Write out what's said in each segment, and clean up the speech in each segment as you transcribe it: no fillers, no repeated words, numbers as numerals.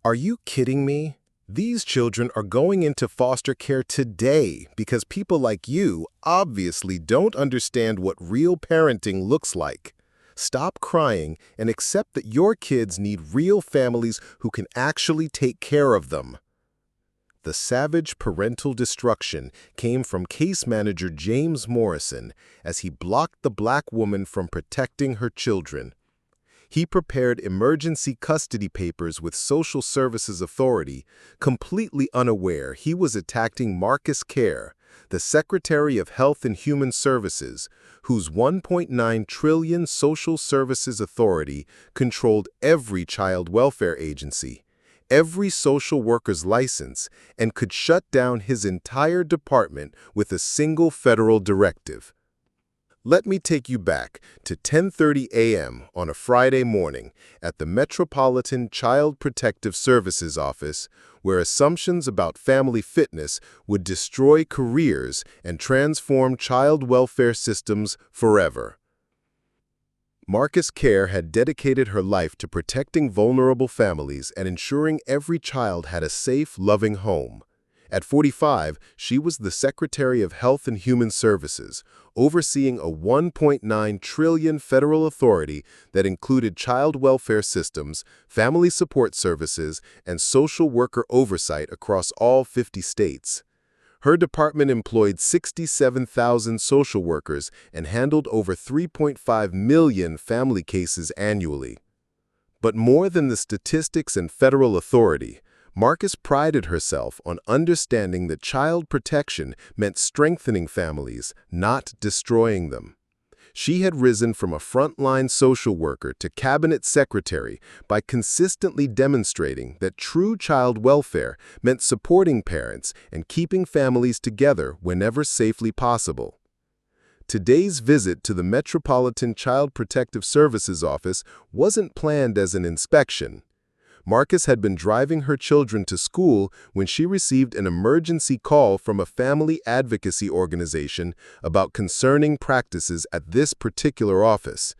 Are you kidding me? These children are going into foster care today because people like you obviously don't understand what real parenting looks like. Stop crying and accept that your kids need real families who can actually take care of them. The savage parental destruction came from case manager James Morrison as he blocked the black woman from protecting her children. He prepared emergency custody papers with Social Services Authority, completely unaware he was attacking Marcus Care, the Secretary of Health and Human Services, whose $1.9 trillion Social Services Authority controlled every child welfare agency, every social worker's license, and could shut down his entire department with a single federal directive. Let me take you back to 10:30 a.m. on a Friday morning at the Metropolitan Child Protective Services office, where assumptions about family fitness would destroy careers and transform child welfare systems forever. Marcus Care had dedicated her life to protecting vulnerable families and ensuring every child had a safe, loving home. At 45, she was the Secretary of Health and Human Services, overseeing a $1.9 trillion federal authority that included child welfare systems, family support services, and social worker oversight across all 50 states. Her department employed 67,000 social workers and handled over 3.5 million family cases annually. But more than the statistics and federal authority, Marcus prided herself on understanding that child protection meant strengthening families, not destroying them. She had risen from a frontline social worker to cabinet secretary by consistently demonstrating that true child welfare meant supporting parents and keeping families together whenever safely possible. Today's visit to the Metropolitan Child Protective Services office wasn't planned as an inspection. Marcus had been driving her children to school when she received an emergency call from a family advocacy organization about concerning practices at this particular office.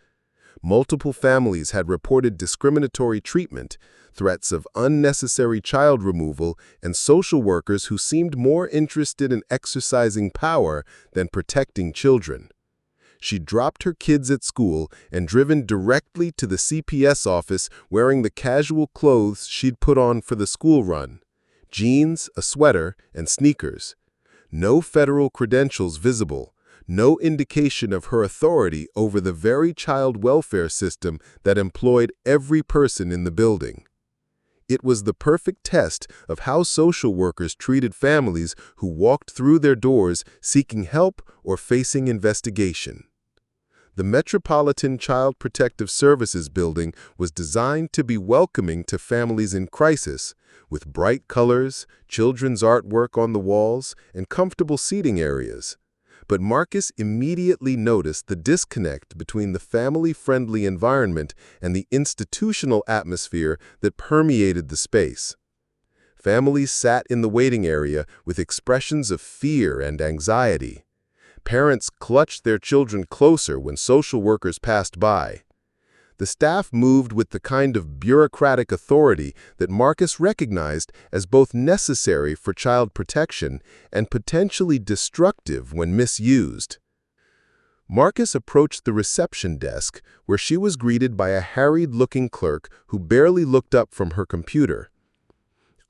Multiple families had reported discriminatory treatment, threats of unnecessary child removal, and social workers who seemed more interested in exercising power than protecting children. She dropped her kids at school and driven directly to the CPS office wearing the casual clothes she'd put on for the school run: jeans, a sweater, and sneakers. No federal credentials visible, no indication of her authority over the very child welfare system that employed every person in the building. It was the perfect test of how social workers treated families who walked through their doors seeking help or facing investigation. The Metropolitan Child Protective Services building was designed to be welcoming to families in crisis, with bright colors, children's artwork on the walls, and comfortable seating areas. But Marcus immediately noticed the disconnect between the family-friendly environment and the institutional atmosphere that permeated the space. Families sat in the waiting area with expressions of fear and anxiety. Parents clutched their children closer when social workers passed by. The staff moved with the kind of bureaucratic authority that Marcus recognized as both necessary for child protection and potentially destructive when misused. Marcus approached the reception desk, where she was greeted by a harried-looking clerk who barely looked up from her computer.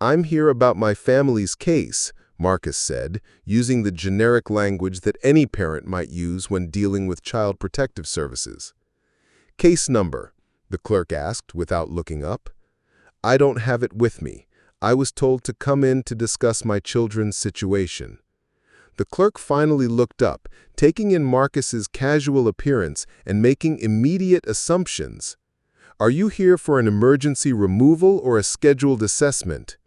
"I'm here about my family's case," Marcus said, using the generic language that any parent might use when dealing with child protective services. "Case number?" the clerk asked without looking up. "I don't have it with me. I was told to come in to discuss my children's situation." The clerk finally looked up, taking in Marcus's casual appearance and making immediate assumptions. "Are you here for an emergency removal or a scheduled assessment?"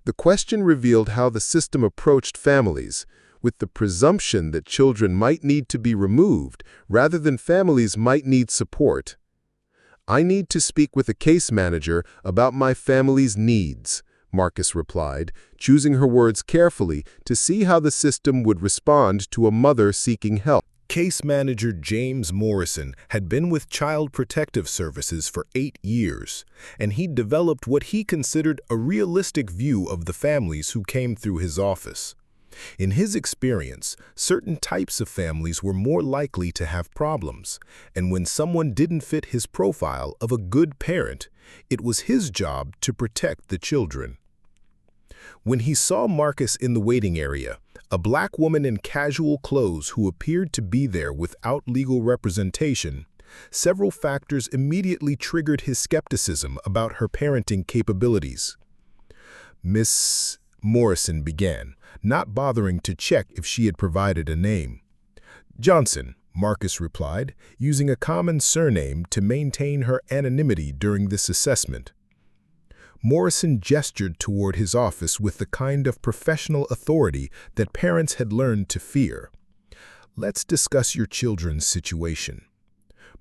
The question revealed how the system approached families, with the presumption that children might need to be removed rather than families might need support. "I need to speak with a case manager about my family's needs," Marcus replied, choosing her words carefully to see how the system would respond to a mother seeking help. Case manager James Morrison had been with Child Protective Services for 8 years, and he'd developed what he considered a realistic view of the families who came through his office. In his experience, certain types of families were more likely to have problems, and when someone didn't fit his profile of a good parent, it was his job to protect the children. When he saw Marcus in the waiting area, a black woman in casual clothes who appeared to be there without legal representation, several factors immediately triggered his skepticism about her parenting capabilities. Miss Morrison began, not bothering to check if she had provided a name. Johnson, Marcus replied, using a common surname to maintain her anonymity during this assessment. Morrison gestured toward his office with the kind of professional authority that parents had learned to fear. Let's discuss your children's situation.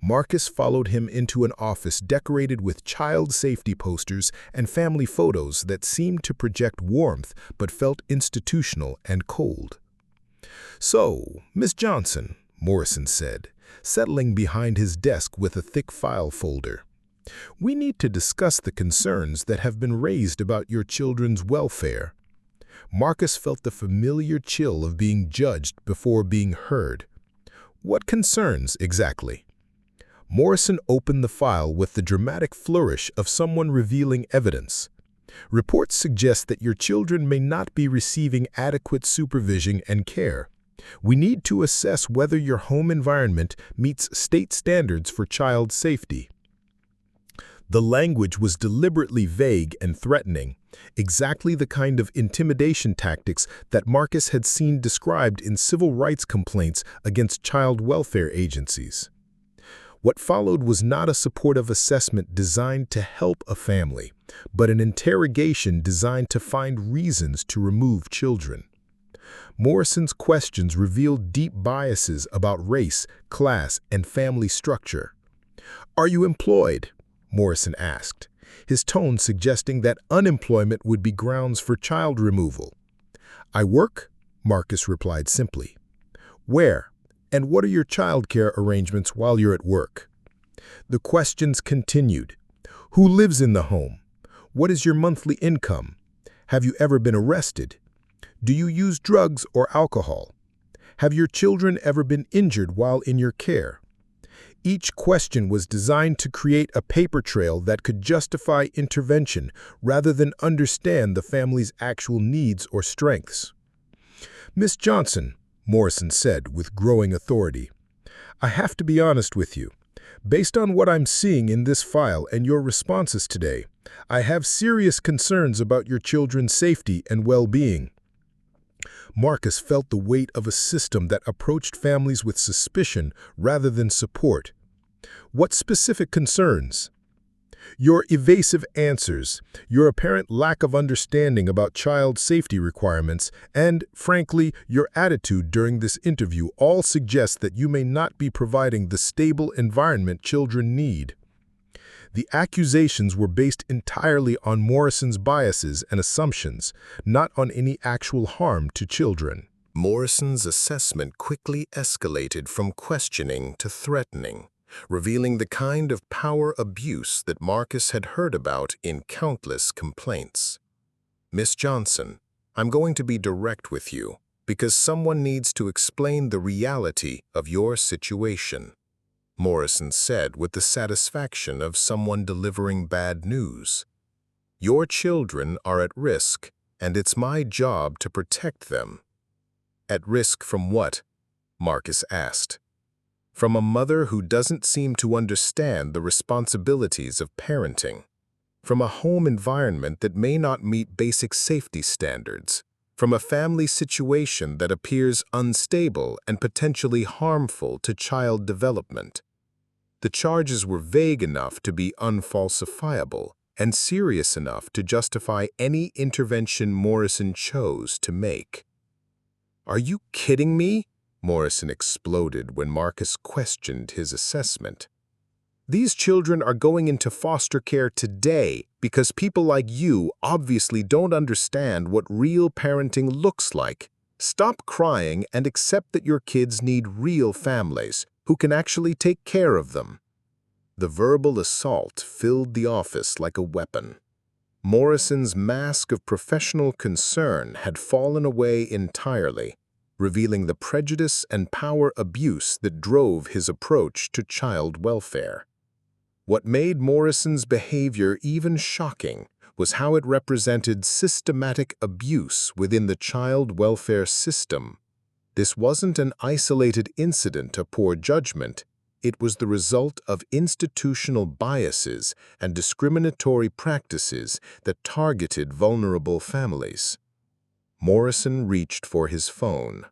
Marcus followed him into an office decorated with child safety posters and family photos that seemed to project warmth but felt institutional and cold. "So, Miss Johnson," Morrison said, settling behind his desk with a thick file folder, "we need to discuss the concerns that have been raised about your children's welfare." Marcus felt the familiar chill of being judged before being heard. "What concerns, exactly?" Morrison opened the file with the dramatic flourish of someone revealing evidence. "Reports suggest that your children may not be receiving adequate supervision and care. We need to assess whether your home environment meets state standards for child safety." The language was deliberately vague and threatening, exactly the kind of intimidation tactics that Marcus had seen described in civil rights complaints against child welfare agencies. What followed was not a supportive assessment designed to help a family, but an interrogation designed to find reasons to remove children. Morrison's questions revealed deep biases about race, class, and family structure. "Are you employed?" Morrison asked, his tone suggesting that unemployment would be grounds for child removal. "I work," Marcus replied simply. "Where? And what are your childcare arrangements while you're at work?" The questions continued. "Who lives in the home? What is your monthly income? Have you ever been arrested? Do you use drugs or alcohol? Have your children ever been injured while in your care?" Each question was designed to create a paper trail that could justify intervention rather than understand the family's actual needs or strengths. "Miss Johnson," Morrison said with growing authority, "I have to be honest with you. Based on what I'm seeing in this file and your responses today, I have serious concerns about your children's safety and well-being." Marcus felt the weight of a system that approached families with suspicion rather than support. "What specific concerns?" "Your evasive answers, your apparent lack of understanding about child safety requirements, and, frankly, your attitude during this interview all suggest that you may not be providing the stable environment children need." The accusations were based entirely on Morrison's biases and assumptions, not on any actual harm to children. Morrison's assessment quickly escalated from questioning to threatening, revealing the kind of power abuse that Marcus had heard about in countless complaints. "Miss Johnson, I'm going to be direct with you, because someone needs to explain the reality of your situation," Morrison said with the satisfaction of someone delivering bad news. "Your children are at risk, and it's my job to protect them." "At risk from what?" Marcus asked. "From a mother who doesn't seem to understand the responsibilities of parenting. From a home environment that may not meet basic safety standards. From a family situation that appears unstable and potentially harmful to child development." The charges were vague enough to be unfalsifiable and serious enough to justify any intervention Morrison chose to make. "Are you kidding me?" Morrison exploded when Marcus questioned his assessment. "These children are going into foster care today because people like you obviously don't understand what real parenting looks like." Stop crying and accept that your kids need real families who can actually take care of them. The verbal assault filled the office like a weapon. Morrison's mask of professional concern had fallen away entirely, revealing the prejudice and power abuse that drove his approach to child welfare. What made Morrison's behavior even shocking was how it represented systematic abuse within the child welfare system. This wasn't an isolated incident of poor judgment. It was the result of institutional biases and discriminatory practices that targeted vulnerable families. Morrison reached for his phone.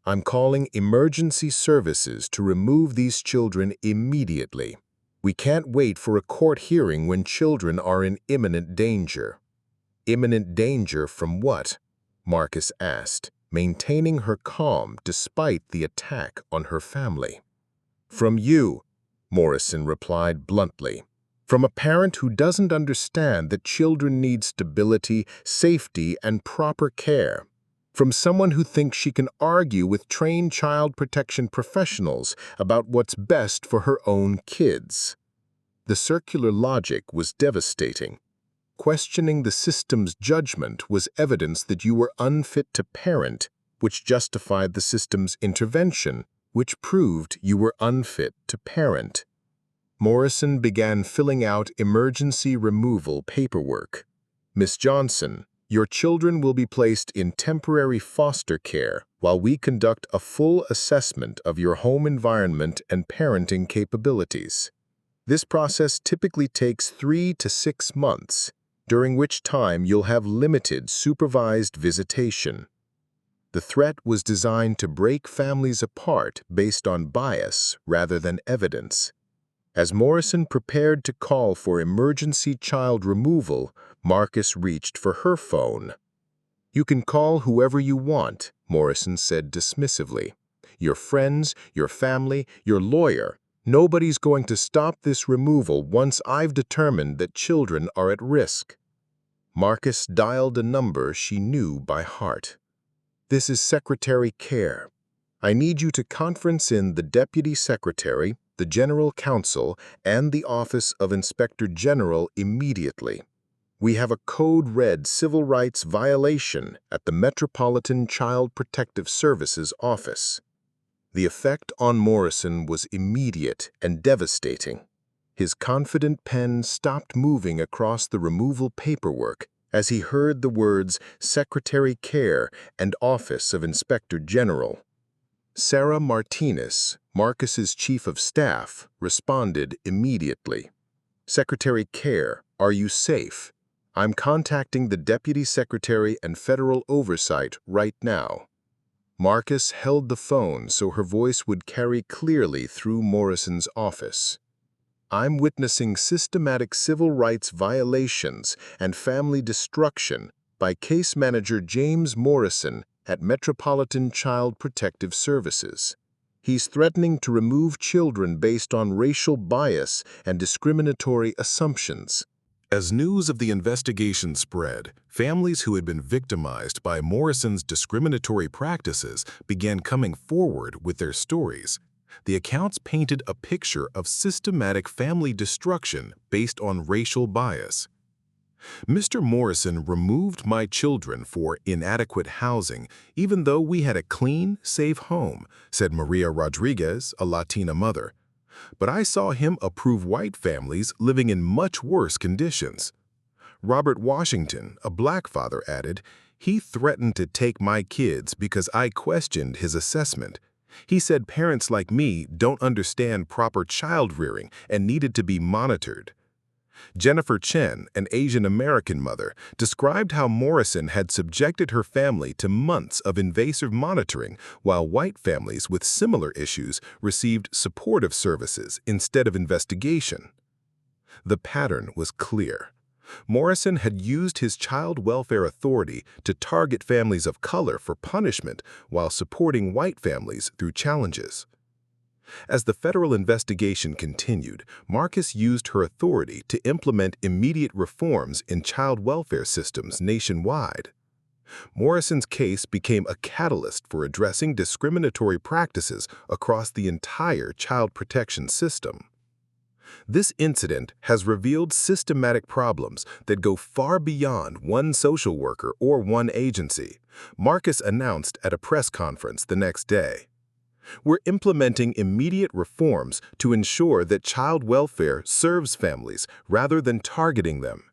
"I'm calling emergency services to remove these children immediately. We can't wait for a court hearing when children are in imminent danger." "Imminent danger from what?" Marcus asked, maintaining her calm despite the attack on her family. "From you," Morrison replied bluntly. "From a parent who doesn't understand that children need stability, safety, and proper care. From someone who thinks she can argue with trained child protection professionals about what's best for her own kids." The circular logic was devastating. Questioning the system's judgment was evidence that you were unfit to parent, which justified the system's intervention, which proved you were unfit to parent. Morrison began filling out emergency removal paperwork. "Miss Johnson, your children will be placed in temporary foster care while we conduct a full assessment of your home environment and parenting capabilities. This process typically takes 3 to 6 months, during which time you'll have limited supervised visitation." The threat was designed to break families apart based on bias rather than evidence. As Morrison prepared to call for emergency child removal, Marcus reached for her phone. "You can call whoever you want," Morrison said dismissively. "Your friends, your family, your lawyer. Nobody's going to stop this removal once I've determined that children are at risk." Marcus dialed a number she knew by heart. "This is Secretary Care. I need you to conference in the Deputy Secretary, the General Counsel, and the Office of Inspector General immediately. We have a code red civil rights violation at the Metropolitan Child Protective Services office." The effect on Morrison was immediate and devastating. His confident pen stopped moving across the removal paperwork as he heard the words Secretary Care and Office of Inspector General. Sarah Martinez, Marcus's chief of staff, responded immediately. "Secretary Care, are you safe? I'm contacting the Deputy Secretary and Federal Oversight right now." Marcus held the phone so her voice would carry clearly through Morrison's office. "I'm witnessing systematic civil rights violations and family destruction by Case Manager James Morrison at Metropolitan Child Protective Services. He's threatening to remove children based on racial bias and discriminatory assumptions." As news of the investigation spread, families who had been victimized by Morrison's discriminatory practices began coming forward with their stories. The accounts painted a picture of systematic family destruction based on racial bias. "Mr. Morrison removed my children for inadequate housing, even though we had a clean, safe home," said Maria Rodriguez, a Latina mother. "But I saw him approve white families living in much worse conditions." Robert Washington, a black father, added, "He threatened to take my kids because I questioned his assessment. He said parents like me don't understand proper child rearing and needed to be monitored." Jennifer Chen, an Asian American mother, described how Morrison had subjected her family to months of invasive monitoring, while white families with similar issues received supportive services instead of investigation. The pattern was clear. Morrison had used his child welfare authority to target families of color for punishment while supporting white families through challenges. As the federal investigation continued, Marcus used her authority to implement immediate reforms in child welfare systems nationwide. Morrison's case became a catalyst for addressing discriminatory practices across the entire child protection system. This incident has revealed systematic problems that go far beyond one social worker or one agency, Marcus announced at a press conference the next day. We're implementing immediate reforms to ensure that child welfare serves families rather than targeting them.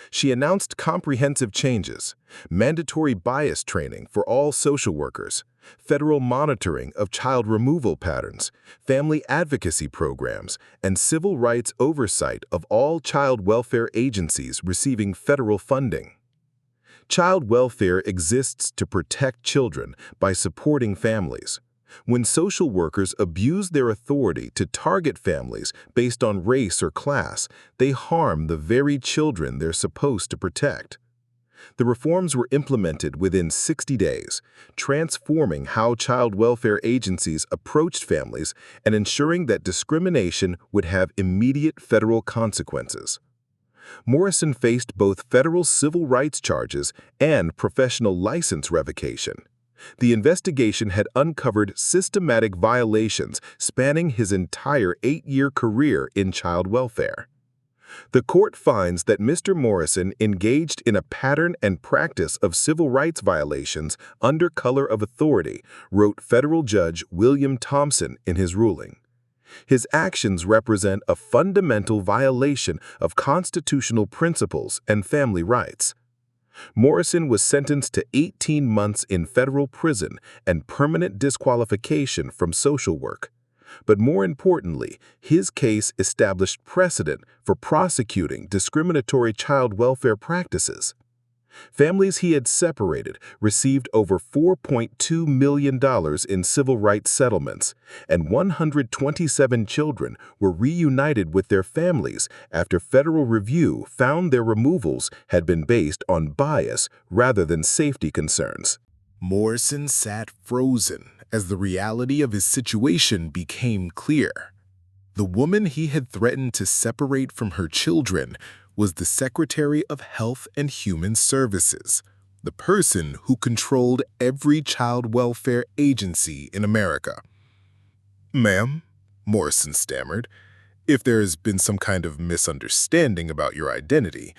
She announced comprehensive changes, mandatory bias training for all social workers, federal monitoring of child removal patterns, family advocacy programs, and civil rights oversight of all child welfare agencies receiving federal funding. Child welfare exists to protect children by supporting families. When social workers abuse their authority to target families based on race or class, they harm the very children they're supposed to protect. The reforms were implemented within 60 days, transforming how child welfare agencies approached families and ensuring that discrimination would have immediate federal consequences. Morrison faced both federal civil rights charges and professional license revocation. The investigation had uncovered systematic violations spanning his entire 8-year career in child welfare. The court finds that Mr. Morrison engaged in a pattern and practice of civil rights violations under color of authority, wrote federal judge William Thompson in his ruling. His actions represent a fundamental violation of constitutional principles and family rights. Morrison was sentenced to 18 months in federal prison and permanent disqualification from social work. But more importantly, his case established precedent for prosecuting discriminatory child welfare practices. Families he had separated received over $4.2 million in civil rights settlements, and 127 children were reunited with their families after federal review found their removals had been based on bias rather than safety concerns. Morrison sat frozen as the reality of his situation became clear. The woman he had threatened to separate from her children was the Secretary of Health and Human Services, the person who controlled every child welfare agency in America. "Ma'am," Morrison stammered, "if there has been some kind of misunderstanding about your identity."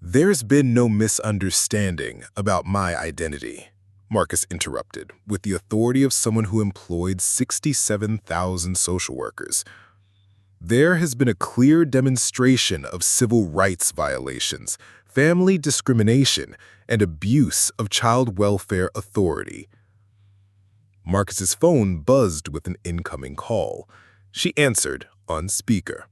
"There's been no misunderstanding about my identity," Marcus interrupted, with the authority of someone who employed 67,000 social workers. "There has been a clear demonstration of civil rights violations, family discrimination, and abuse of child welfare authority." Marcus's phone buzzed with an incoming call. She answered on speaker.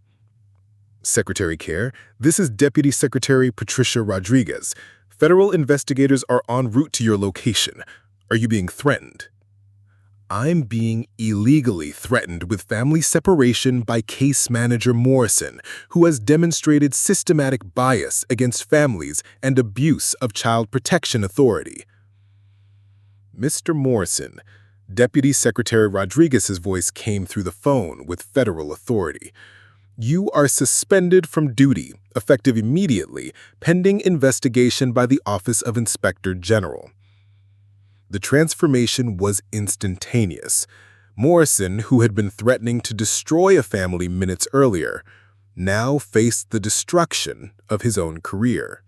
"Secretary Care, this is Deputy Secretary Patricia Rodriguez. Federal investigators are en route to your location. Are you being threatened?" "I'm being illegally threatened with family separation by case manager Morrison, who has demonstrated systematic bias against families and abuse of child protection authority." "Mr. Morrison," Deputy Secretary Rodriguez's voice came through the phone with federal authority. "You are suspended from duty, effective immediately, pending investigation by the Office of Inspector General." The transformation was instantaneous. Morrison, who had been threatening to destroy a family minutes earlier, now faced the destruction of his own career.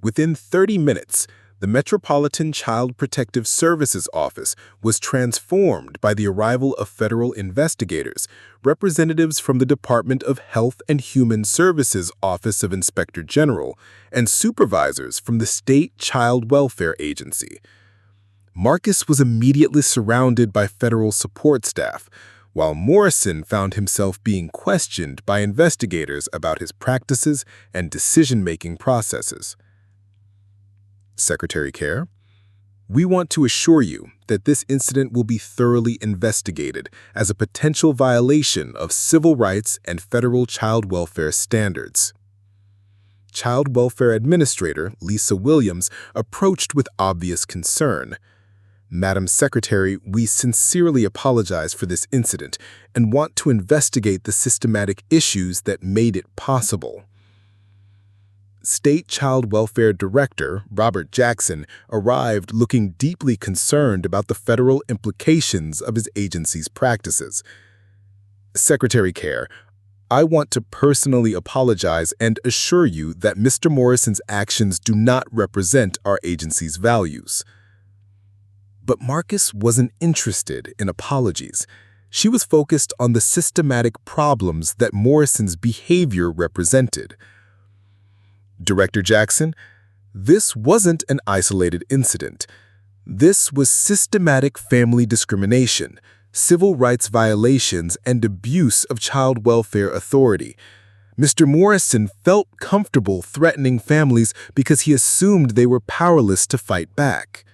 Within 30 minutes, the Metropolitan Child Protective Services Office was transformed by the arrival of federal investigators, representatives from the Department of Health and Human Services Office of Inspector General, and supervisors from the State Child Welfare Agency. Marcus was immediately surrounded by federal support staff, while Morrison found himself being questioned by investigators about his practices and decision-making processes. "Secretary Care, we want to assure you that this incident will be thoroughly investigated as a potential violation of civil rights and federal child welfare standards." Child Welfare Administrator Lisa Williams approached with obvious concern. "Madam Secretary, we sincerely apologize for this incident and want to investigate the systematic issues that made it possible." State Child Welfare Director Robert Jackson arrived looking deeply concerned about the federal implications of his agency's practices. Secretary Care, I want to personally apologize and assure you that Mr. Morrison's actions do not represent our agency's values. But Marcus wasn't interested in apologies. She was focused on the systematic problems that Morrison's behavior represented. Director Jackson, this wasn't an isolated incident. This was systematic family discrimination, civil rights violations, and abuse of child welfare authority. Mr. Morrison felt comfortable threatening families because he assumed they were powerless to fight back.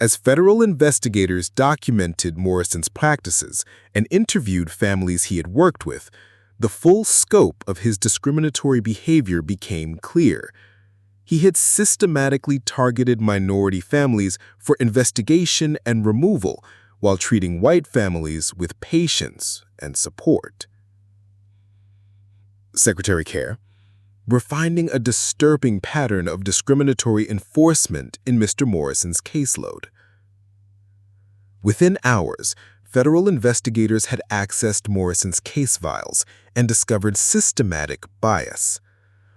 As federal investigators documented Morrison's practices and interviewed families he had worked with, the full scope of his discriminatory behavior became clear. He had systematically targeted minority families for investigation and removal while treating white families with patience and support. Secretary Care, we're finding a disturbing pattern of discriminatory enforcement in Mr. Morrison's caseload. Within hours, federal investigators had accessed Morrison's case files and discovered systematic bias.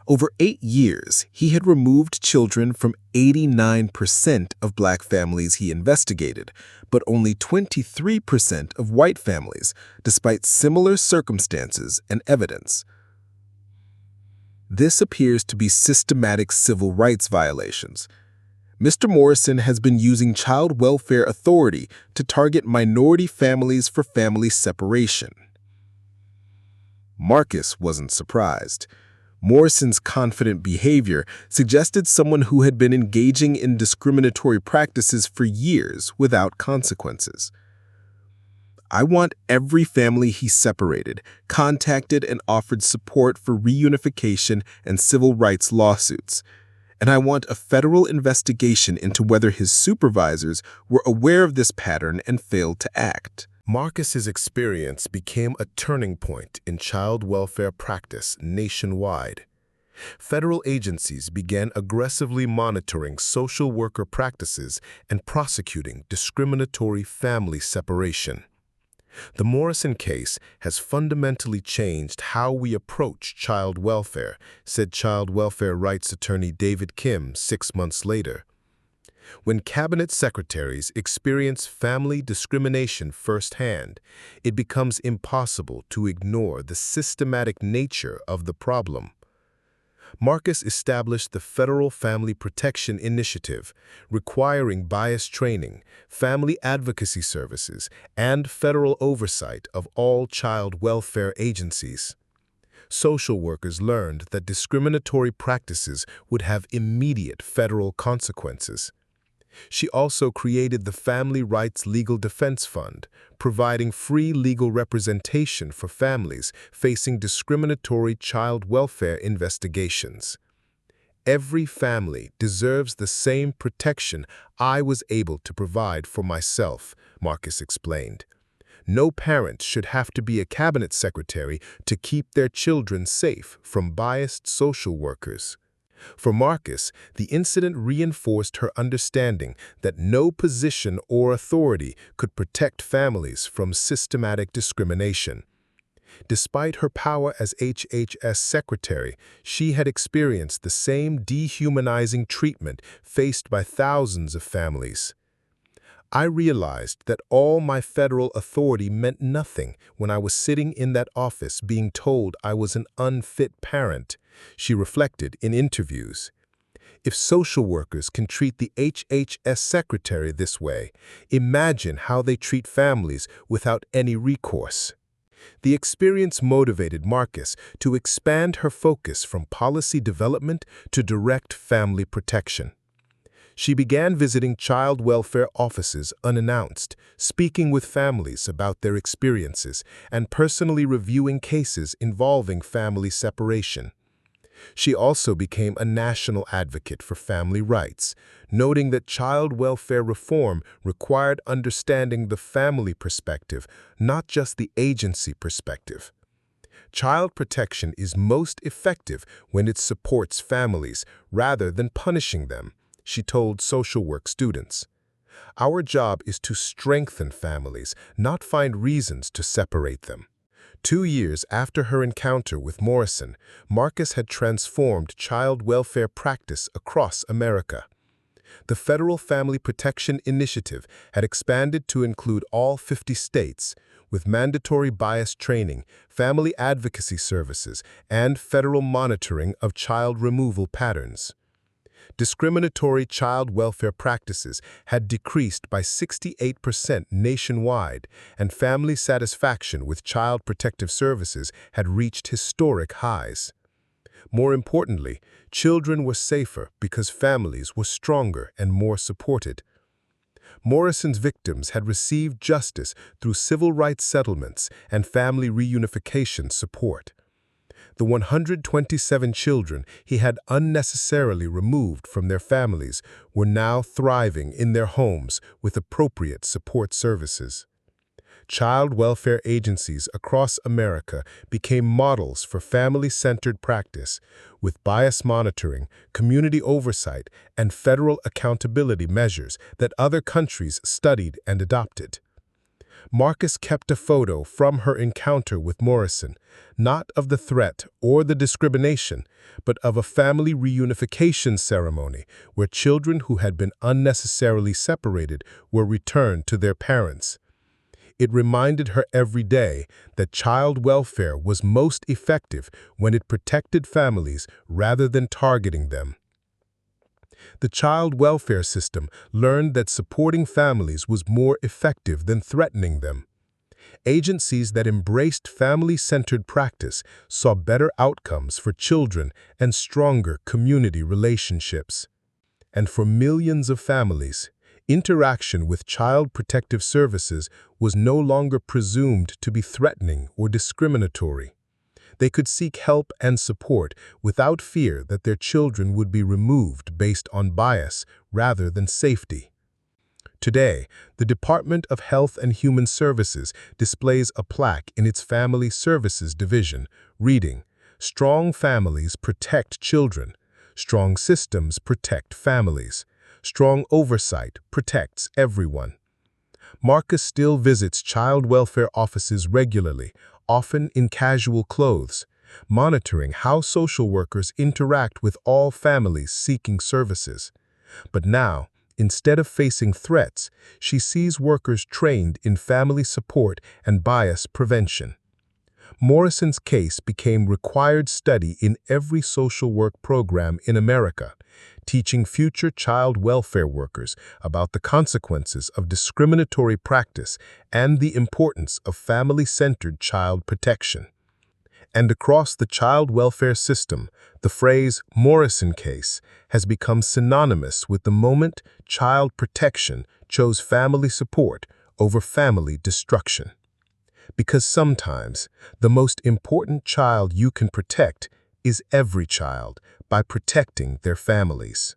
Over 8 years, he had removed children from 89% of Black families he investigated, but only 23% of white families, despite similar circumstances and evidence. This appears to be systematic civil rights violations. Mr. Morrison has been using child welfare authority to target minority families for family separation. Marcus wasn't surprised. Morrison's confident behavior suggested someone who had been engaging in discriminatory practices for years without consequences. I want every family he separated, contacted, and offered support for reunification and civil rights lawsuits. And I want a federal investigation into whether his supervisors were aware of this pattern and failed to act. Marcus's experience became a turning point in child welfare practice nationwide. Federal agencies began aggressively monitoring social worker practices and prosecuting discriminatory family separation. The Morrison case has fundamentally changed how we approach child welfare, said child welfare rights attorney David Kim 6 months later. When cabinet secretaries experience family discrimination firsthand, it becomes impossible to ignore the systematic nature of the problem. Marcus established the Federal Family Protection Initiative, requiring bias training, family advocacy services, and federal oversight of all child welfare agencies. Social workers learned that discriminatory practices would have immediate federal consequences. She also created the Family Rights Legal Defense Fund, providing free legal representation for families facing discriminatory child welfare investigations. Every family deserves the same protection I was able to provide for myself, Marcus explained. No parent should have to be a cabinet secretary to keep their children safe from biased social workers. For Marcus, the incident reinforced her understanding that no position or authority could protect families from systematic discrimination. Despite her power as HHS Secretary, she had experienced the same dehumanizing treatment faced by thousands of families. I realized that all my federal authority meant nothing when I was sitting in that office being told I was an unfit parent, she reflected in interviews. If social workers can treat the HHS Secretary this way, imagine how they treat families without any recourse. The experience motivated Marcus to expand her focus from policy development to direct family protection. She began visiting child welfare offices unannounced, speaking with families about their experiences, and personally reviewing cases involving family separation. She also became a national advocate for family rights, noting that child welfare reform required understanding the family perspective, not just the agency perspective. Child protection is most effective when it supports families rather than punishing them, she told social work students. Our job is to strengthen families, not find reasons to separate them. 2 years after her encounter with Morrison, Marcus had transformed child welfare practice across America. The Federal Family Protection Initiative had expanded to include all 50 states, with mandatory bias training, family advocacy services, and federal monitoring of child removal patterns. Discriminatory child welfare practices had decreased by 68% nationwide, and family satisfaction with child protective services had reached historic highs. More importantly, children were safer because families were stronger and more supported. Morrison's victims had received justice through civil rights settlements and family reunification support. The 127 children he had unnecessarily removed from their families were now thriving in their homes with appropriate support services. Child welfare agencies across America became models for family-centered practice, with bias monitoring, community oversight, and federal accountability measures that other countries studied and adopted. Marcus kept a photo from her encounter with Morrison, not of the threat or the discrimination, but of a family reunification ceremony where children who had been unnecessarily separated were returned to their parents. It reminded her every day that child welfare was most effective when it protected families rather than targeting them. The child welfare system learned that supporting families was more effective than threatening them. Agencies that embraced family-centered practice saw better outcomes for children and stronger community relationships. And for millions of families, interaction with child protective services was no longer presumed to be threatening or discriminatory. They could seek help and support without fear that their children would be removed based on bias rather than safety. Today, the Department of Health and Human Services displays a plaque in its Family Services Division, reading, "Strong families protect children. Strong systems protect families. Strong oversight protects everyone." Marcus still visits child welfare offices regularly, often in casual clothes, monitoring how social workers interact with all families seeking services. But now, instead of facing threats, she sees workers trained in family support and bias prevention. Morrison's case became required study in every social work program in America, teaching future child welfare workers about the consequences of discriminatory practice and the importance of family-centered child protection. And across the child welfare system, the phrase Morrison case has become synonymous with the moment child protection chose family support over family destruction. Because sometimes the most important child you can protect is every child by protecting their families.